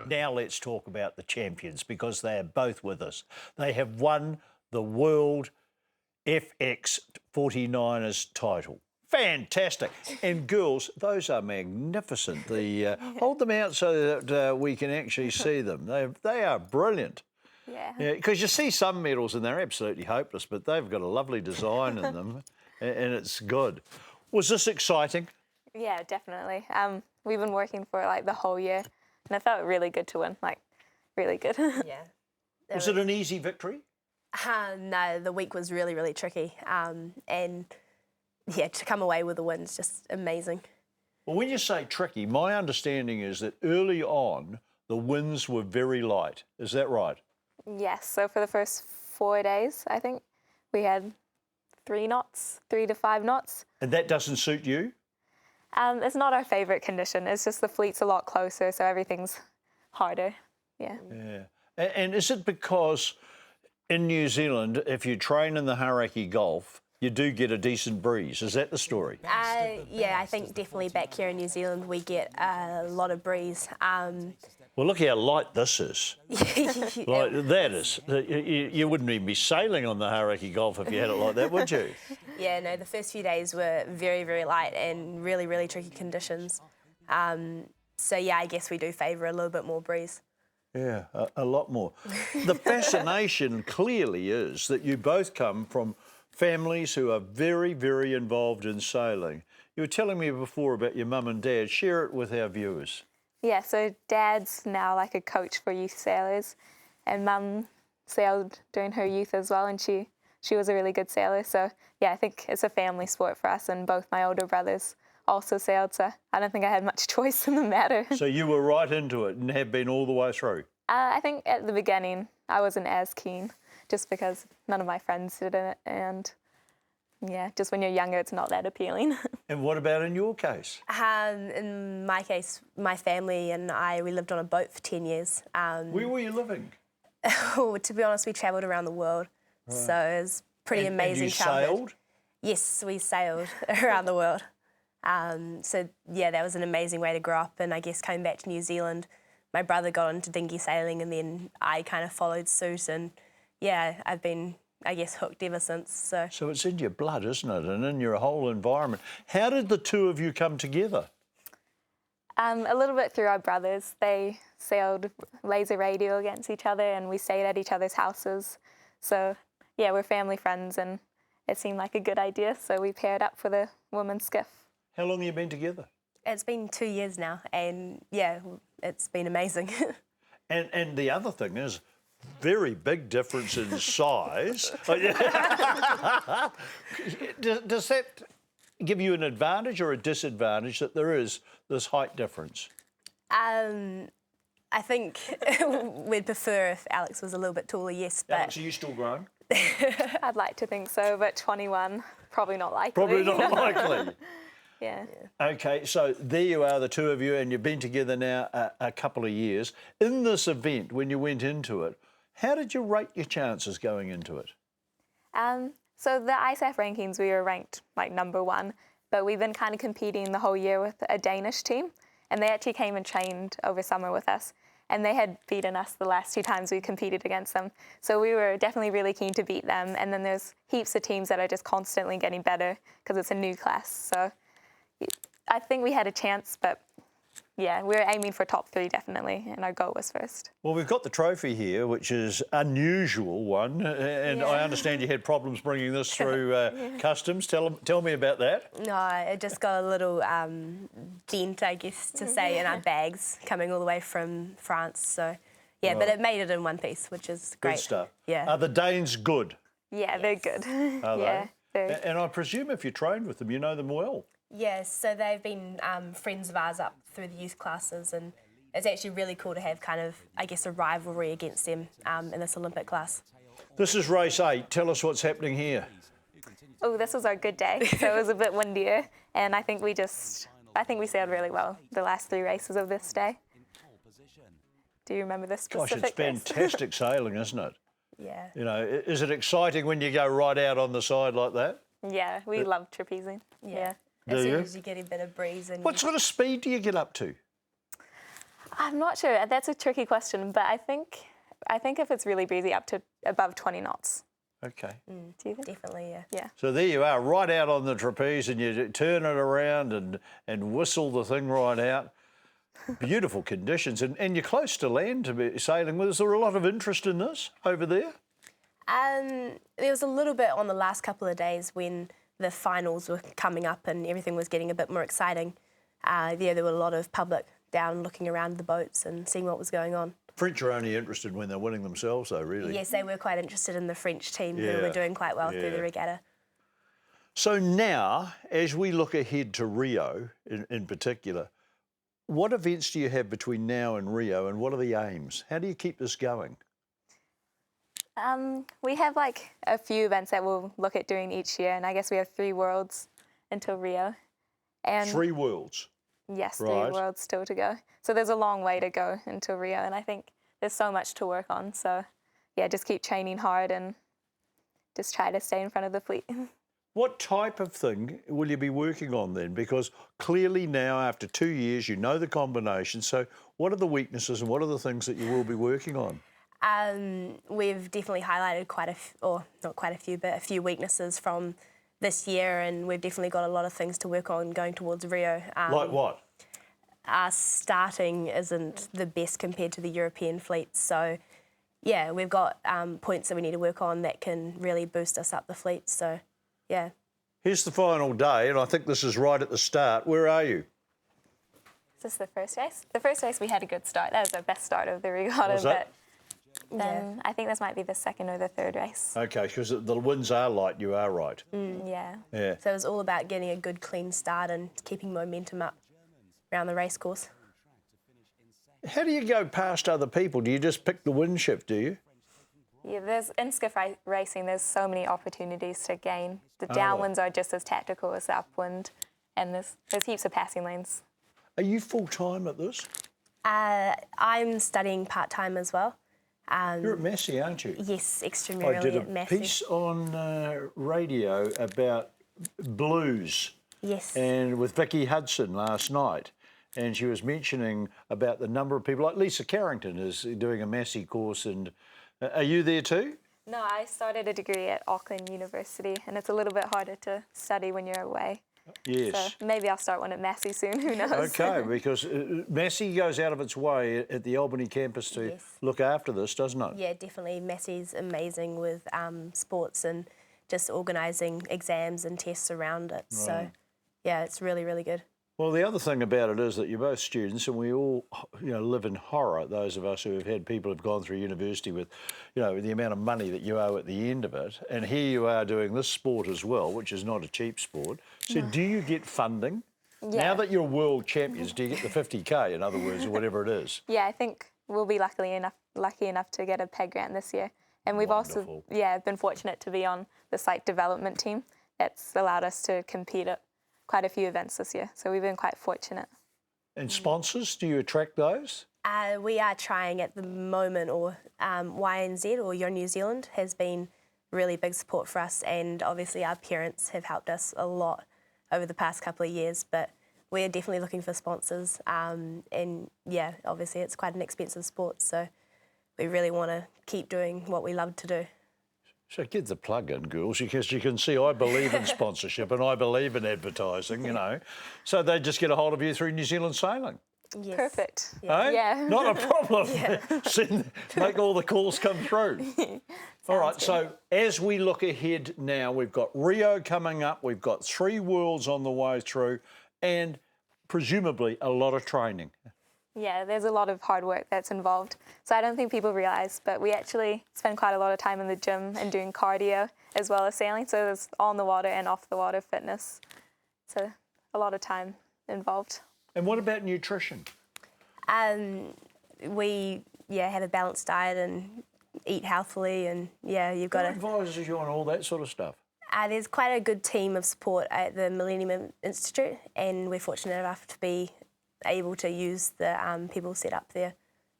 Now let's talk about the champions, because they are both with us. They have won the World FX 49ers title. Fantastic. And girls, those are magnificent. Hold them out so that we can actually see them. They are brilliant. Yeah. Because you see some medals and they're absolutely hopeless, but they've got a lovely design in them and it's good. Was this exciting? Yeah, definitely. We've been working for like the whole year and it felt really good to win, like really good. Yeah. Was it an easy victory? No, the week was really, really tricky. And yeah, to come away with a win is just amazing. Well, when you say tricky, my understanding is that early on, the winds were very light. Is that right? Yes, so for the first 4 days, I think, we had 3 to 5 knots. And that doesn't suit you? It's not our favourite condition. It's just the fleet's a lot closer, so everything's harder. Yeah. Yeah. And is it because in New Zealand, if you train in the Hauraki Gulf, you do get a decent breeze? Is that the story? Yeah, I think definitely back here in New Zealand we get a lot of breeze. Well, look how light this is. Like that is. You wouldn't even be sailing on the Hauraki Gulf if you had it like that, would you? Yeah, no, the first few days were very, very light and really, really tricky conditions. So, yeah, I guess we do favour a little bit more breeze. Yeah, a lot more. The fascination clearly is that you both come from families who are very, very involved in sailing. You were telling me before about your mum and dad. Share it with our viewers. Yeah, so Dad's now like a coach for youth sailors and Mum sailed during her youth as well and she was a really good sailor. So, yeah, I think it's a family sport for us and both my older brothers also sailed, so I don't think I had much choice in the matter. So you were right into it and have been all the way through? I think at the beginning I wasn't as keen just because none of my friends did it and, yeah, just when you're younger it's not that appealing. And what about in your case? In my case, my family and we lived on a boat for 10 years. Where were you living? To be honest, we travelled around the world, so it was pretty amazing. And you childhood. sailed? Yes, we sailed around the world. So, yeah, that was an amazing way to grow up. And I guess coming back to New Zealand, my brother got into dinghy sailing and then I kind of followed suit. And, yeah, I've been, I guess, hooked ever since. So it's in your blood, isn't it? And in your whole environment. How did the two of you come together? A little bit through our brothers. They sailed laser radio against each other and we stayed at each other's houses. So, yeah, we're family friends and it seemed like a good idea. So we paired up for the women's skiff. How long have you been together? It's been 2 years now and, yeah, it's been amazing. And the other thing is, very big difference in size. Does that give you an advantage or a disadvantage that there is this height difference? I think we'd prefer if Alex was a little bit taller, yes. But Alex, are you still growing? I'd like to think so, but 21, probably not likely. Probably not likely. Yeah. OK, so there you are, the two of you, and you've been together now a couple of years. In this event, when you went into it, how did you rate your chances going into it? So the ISAF rankings, we were ranked like #1, but we've been kind of competing the whole year with a Danish team, and they actually came and trained over summer with us, and they had beaten us the last 2 times we competed against them. So we were definitely really keen to beat them, and then there's heaps of teams that are just constantly getting better because it's a new class. So I think we had a chance, but yeah, we were aiming for top 3 definitely, and our goal was first. Well, we've got the trophy here, which is unusual one, and Yeah. I understand you had problems bringing this through customs. Tell me about that. no, it just got a little dent, I guess, to say, in our bags coming all the way from France. So, yeah, but it made it in one piece, which is great. Good stuff. Yeah. Are the Danes good? Yeah, they're good. Are yeah, they? And I presume if you trained with them, you know them well. Yes, so they've been friends of ours up through the youth classes, and it's actually really cool to have kind of, I guess, a rivalry against them in this Olympic class. This is race 8. Tell us what's happening here. Oh, this was our good day, so it was a bit windier, and I think we sailed really well the last 3 races of this day. Do you remember this Gosh, specific it's fantastic sailing, isn't it? Yeah. You know, is it exciting when you go right out on the side like that? race? Yeah, we love trapezing. Yeah. As Do soon you? as you get a bit of breeze and What sort of speed do you get up to? I'm not sure. That's a tricky question, but I think if it's really breezy, up to above 20 knots. Okay. Do you think? Definitely, yeah. Yeah. So there you are, right out on the trapeze, and you turn it around and whistle the thing right out. Beautiful conditions, and you're close to land to be sailing with. Is there a lot of interest in this over there? There was a little bit on the last couple of days when the finals were coming up and everything was getting a bit more exciting. There were a lot of public down looking around the boats and seeing what was going on. French are only interested when they're winning themselves, though, really. Yes, they were quite interested in the French team who Yeah, were doing quite well through yeah. the regatta. So now, as we look ahead to Rio in particular, what events do you have between now and Rio, and what are the aims? How do you keep this going? We have like a few events that we'll look at doing each year, and I guess we have 3 worlds until Rio. And 3 worlds. yes, Right. 3 worlds still to go. So there's a long way to go until Rio, and I think there's so much to work on. So yeah, just keep training hard and just try to stay in front of the fleet. What type of thing will you be working on then? Because clearly now, after 2 years, you know the combination. So what are the weaknesses and what are the things that you will be working on? We've definitely highlighted a few weaknesses from this year, and we've definitely got a lot of things to work on going towards Rio. Like what? Our starting isn't the best compared to the European fleet, so yeah, we've got points that we need to work on that can really boost us up the fleet. So yeah. Here's the final day, and I think this is right at the start. Where are you? Is this the first race? The first race we had a good start. That was the best start of the regatta. Was that? But then I think this might be the second or the third race. Okay, because the winds are light, you are right. Yeah. Yeah. So it was all about getting a good clean start and keeping momentum up around the race course. How do you go past other people? Do you just pick the wind shift, do you? Yeah, in skiff racing, there's so many opportunities to gain. The Oh. downwinds are just as tactical as the upwind, and there's heaps of passing lanes. Are you full-time at this? I'm studying part-time as well. You're at Massey, aren't you? Yes, I extramural did a at Massey. piece on radio about blues Yes. and with Vicky Hudson last night, and she was mentioning about the number of people, like Lisa Carrington is doing a Massey course, and are you there too? No, I started a degree at Auckland University, and it's a little bit harder to study when you're away. Yes. So maybe I'll start one at Massey soon, who knows? Okay, because Massey goes out of its way at the Albany campus to Yes. look after this, doesn't it? Yeah, definitely. Massey's amazing with sports and just organising exams and tests around it. So, yeah, it's really, really good. Well, the other thing about it is that you're both students, and we all, live in horror. Those of us who have had people who've gone through university with, the amount of money that you owe at the end of it. And here you are doing this sport as well, which is not a cheap sport. So, do you get funding? Yeah. Now that you're world champions, do you get the 50K? In other words, or whatever it is. Yeah, I think we'll be lucky enough to get a PEG grant this year. And we've Wonderful. also, been fortunate to be on the site development team. That's allowed us to compete at quite a few events this year. So we've been quite fortunate. And sponsors, do you attract those? We are trying at the moment, or YNZ or Your New Zealand has been really big support for us, and obviously our parents have helped us a lot over the past couple of years, but we're definitely looking for sponsors, and yeah, obviously it's quite an expensive sport, so we really want to keep doing what we love to do. So get the plug in, girls, because you can see I believe in sponsorship and I believe in advertising, So they just get a hold of you through New Zealand Sailing. Yes. Perfect. Eh? Yeah. Not a problem. Make all the calls come through. All right, so as we look ahead now, we've got Rio coming up, we've got 3 worlds on the way through, and presumably a lot of training. Yeah, there's a lot of hard work that's involved. So I don't think people realise, but we actually spend quite a lot of time in the gym and doing cardio as well as sailing. So there's on the water and off the water fitness. So a lot of time involved. And what about nutrition? We have a balanced diet and eat healthily, and you've got Who to. advises you on all that sort of stuff? There's quite a good team of support at the Millennium Institute, and we're fortunate enough to be able to use the people set up there.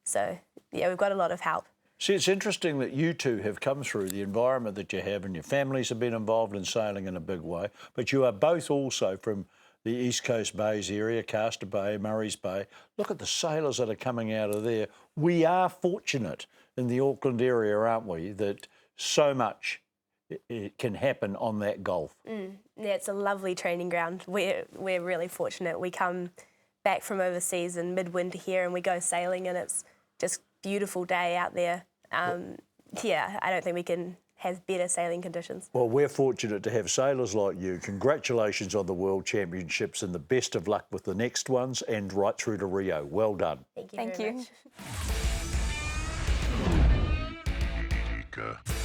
So, yeah, we've got a lot of help. See, it's interesting that you two have come through the environment that you have, and your families have been involved in sailing in a big way, but you are both also from the East Coast Bays area, Castor Bay, Murray's Bay. Look at the sailors that are coming out of there. We are fortunate in the Auckland area, aren't we, that so much it can happen on that gulf. Yeah, it's a lovely training ground. We're really fortunate. We come back from overseas in midwinter here and we go sailing and it's just beautiful day out there. Yeah, I don't think we can have better sailing conditions. Well, we're fortunate to have sailors like you. Congratulations on the World Championships and the best of luck with the next ones and right through to Rio. Well done. Thank you Thank very you. much.